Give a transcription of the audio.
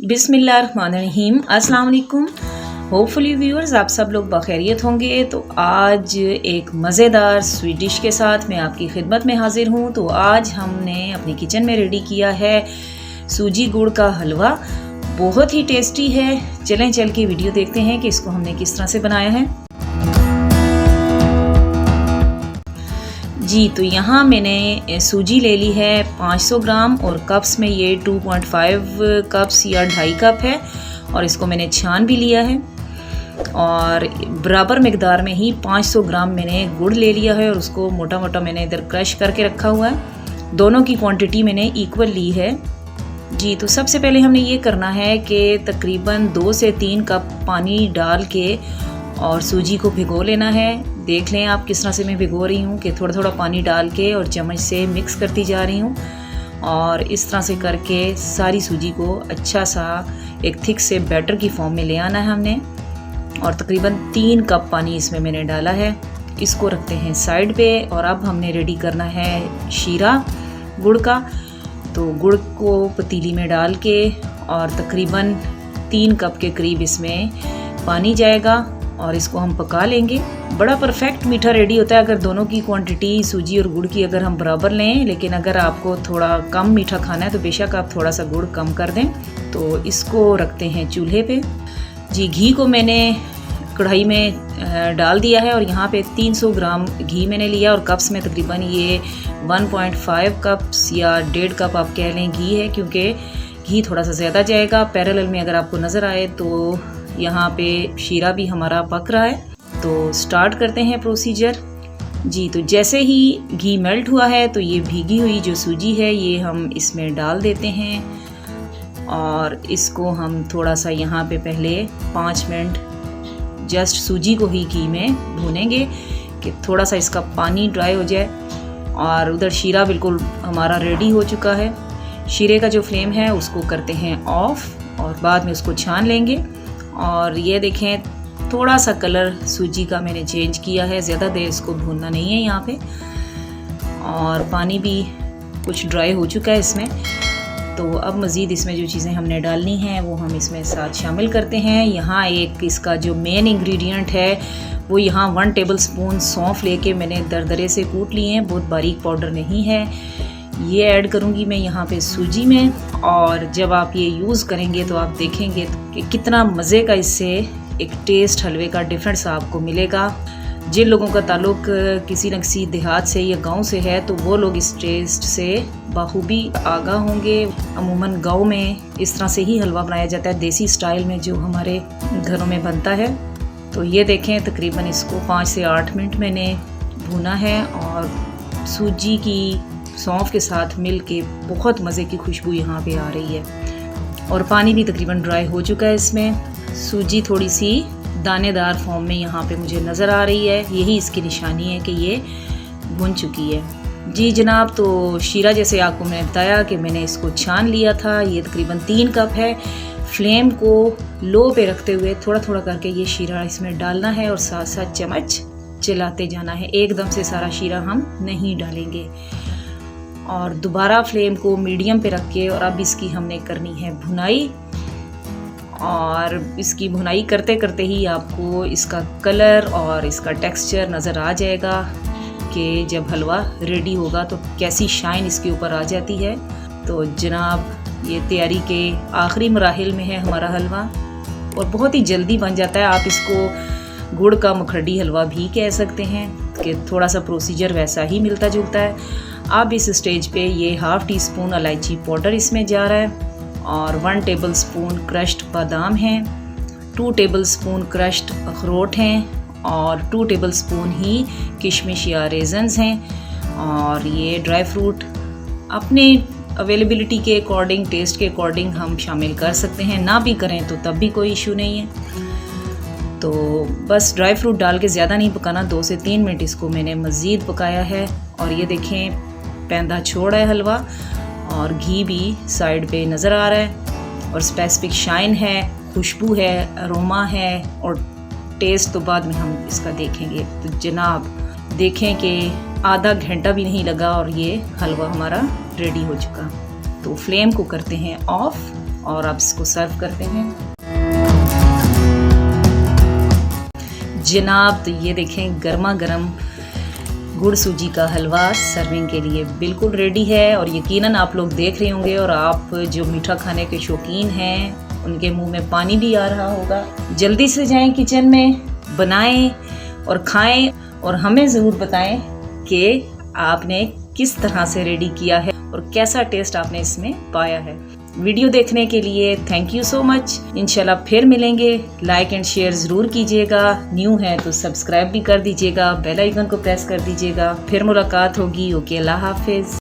बिस्मिल्लाहिर्रहमानिर्रहीम। अस्सलाम वालेकुम। होपफुली व्यूअर्स आप सब लोग बखैरियत होंगे। तो आज एक मज़ेदार स्वीट डिश के साथ मैं आपकी खिदमत में हाजिर हूँ। तो आज हमने अपनी किचन में रेडी किया है सूजी गुड़ का हलवा। बहुत ही टेस्टी है। चलें चल के वीडियो देखते हैं कि इसको हमने किस तरह से बनाया है। जी तो यहाँ मैंने सूजी ले ली है 500 ग्राम और कप्स में ये 2.5 कप्स या 2.5 कप है। और इसको मैंने छान भी लिया है और बराबर मकदार में ही 500 ग्राम मैंने गुड़ ले लिया है और उसको मोटा मोटा मैंने इधर क्रश करके रखा हुआ है। दोनों की क्वांटिटी मैंने इक्वल ली है। जी तो सबसे पहले हमने ये करना है कि तकरीबन 2 से 3 कप पानी डाल के और सूजी को भिगो लेना है। देख लें आप किस तरह से मैं भिगो रही हूँ कि थोड़ा थोड़ा पानी डाल के और चम्मच से मिक्स करती जा रही हूँ। और इस तरह से करके सारी सूजी को अच्छा सा एक थिक से बैटर की फॉर्म में ले आना है हमने। और तकरीबन 3 कप पानी इसमें मैंने डाला है। इसको रखते हैं साइड पे। और अब हमने रेडी करना है शीरा गुड़ का। तो गुड़ को पतीली में डाल के और तकरीबन 3 कप के करीब इसमें पानी जाएगा और इसको हम पका लेंगे। बड़ा परफेक्ट मीठा रेडी होता है अगर दोनों की क्वांटिटी सूजी और गुड़ की अगर हम बराबर लें। लेकिन अगर आपको थोड़ा कम मीठा खाना है तो बेशक आप थोड़ा सा गुड़ कम कर दें। तो इसको रखते हैं चूल्हे पे। जी घी को मैंने कढ़ाई में डाल दिया है और यहाँ पे 300 ग्राम घी मैंने लिया और कप्स में तकरीबन ये 1.5 कप्स या 1.5 कप आप कह लें घी है, क्योंकि घी थोड़ा सा ज़्यादा जाएगा। पैरेलल में अगर आपको नज़र आए तो यहाँ पे शीरा भी हमारा पक रहा है। तो स्टार्ट करते हैं प्रोसीजर। जी तो जैसे ही घी मेल्ट हुआ है तो ये भीगी हुई जो सूजी है ये हम इसमें डाल देते हैं और इसको हम थोड़ा सा यहाँ पे पहले 5 मिनट जस्ट सूजी को ही घी में भूनेंगे कि थोड़ा सा इसका पानी ड्राई हो जाए। और उधर शीरा बिल्कुल हमारा रेडी हो चुका है। शीरे का जो फ्लेम है उसको करते हैं ऑफ और बाद में उसको छान लेंगे। और ये देखें थोड़ा सा कलर सूजी का मैंने चेंज किया है, ज़्यादा देर इसको भूनना नहीं है यहाँ पे। और पानी भी कुछ ड्राई हो चुका है इसमें। तो अब मज़ीद इसमें जो चीज़ें हमने डालनी हैं वो हम इसमें साथ शामिल करते हैं। यहाँ एक इसका जो मेन इंग्रेडिएंट है वो यहाँ 1 टेबल स्पून सौंफ लेके मैंने दरदरे से कूट लिए हैं, बहुत बारीक पाउडर नहीं है। ये ऐड करूँगी मैं यहाँ पे सूजी में। और जब आप ये यूज़ करेंगे तो आप देखेंगे कि कितना मज़े का इससे एक टेस्ट हलवे का डिफरेंट सा आपको मिलेगा। जिन लोगों का ताल्लुक किसी न किसी देहात से या गांव से है तो वो लोग इस टेस्ट से बाखूबी आगाह होंगे। अमूमन गांव में इस तरह से ही हलवा बनाया जाता है, देसी स्टाइल में जो हमारे घरों में बनता है। तो ये देखें तकरीबन इसको 5 से 8 मिनट मैंने भूना है और सूजी की सौंफ के साथ मिल के बहुत मज़े की खुशबू यहाँ पे आ रही है। और पानी भी तकरीबन ड्राई हो चुका है इसमें। सूजी थोड़ी सी दानेदार फॉर्म में यहाँ पे मुझे नज़र आ रही है। यही इसकी निशानी है कि ये भुन चुकी है। जी जनाब तो शीरा जैसे आपको मैंने बताया कि मैंने इसको छान लिया था। ये तकरीबन 3 कप है। फ्लेम को लो पे रखते हुए थोड़ा थोड़ा करके ये शीरा इसमें डालना है और साथ साथ चम्मच चलाते जाना है। एकदम से सारा शीरा हम नहीं डालेंगे। और दोबारा फ्लेम को मीडियम पे रख के और अब इसकी हमने करनी है भुनाई। और इसकी भुनाई करते करते ही आपको इसका कलर और इसका टेक्सचर नज़र आ जाएगा कि जब हलवा रेडी होगा तो कैसी शाइन इसके ऊपर आ जाती है। तो जनाब ये तैयारी के आखिरी मराहिल में है हमारा हलवा और बहुत ही जल्दी बन जाता है। आप इसको गुड़ का मुखर्डी हलवा भी कह सकते हैं कि थोड़ा सा प्रोसीजर वैसा ही मिलता जुलता है। अब इस स्टेज पे ये 1/2 टीस्पून इलायची पाउडर इसमें जा रहा है और 1 टेबल स्पून क्रश्ड बादाम हैं, 2 टेबल स्पून क्रश्ड अखरोट हैं और 2 टेबल स्पून ही किशमिश या रेजन्स हैं। और ये ड्राई फ्रूट अपने अवेलेबिलिटी के अकॉर्डिंग, टेस्ट के अकॉर्डिंग हम शामिल कर सकते हैं। ना भी करें तो तब भी कोई इशू नहीं है। तो बस ड्राई फ्रूट डाल के ज़्यादा नहीं पकाना, 2 से 3 मिनट इसको मैंने मज़ीद पकाया है। और ये देखें पैंदा छोड़ है हलवा और घी भी साइड पे नज़र आ रहा है और स्पेसिफिक शाइन है, खुशबू है, अरोमा है और टेस्ट तो बाद में हम इसका देखेंगे। तो जनाब देखें कि आधा घंटा भी नहीं लगा और ये हलवा हमारा रेडी हो चुका। तो फ्लेम को करते हैं ऑफ और अब इसको सर्व करते हैं। जनाब, तो ये देखें गर्मा गर्म गुड़ सूजी का हलवा सर्विंग के लिए बिल्कुल रेडी है। और यकीनन आप लोग देख रहे होंगे और आप जो मीठा खाने के शौकीन हैं उनके मुंह में पानी भी आ रहा होगा। जल्दी से जाएं किचन में, बनाएं और खाएं और हमें ज़रूर बताएं कि आपने किस तरह से रेडी किया है और कैसा टेस्ट आपने इसमें पाया है। वीडियो देखने के लिए थैंक यू सो मच। इंशाल्लाह फिर मिलेंगे। लाइक एंड शेयर ज़रूर कीजिएगा। न्यू है तो सब्सक्राइब भी कर दीजिएगा, बेल आइकन को प्रेस कर दीजिएगा। फिर मुलाकात होगी। ओके, अल्लाह हाफिज़।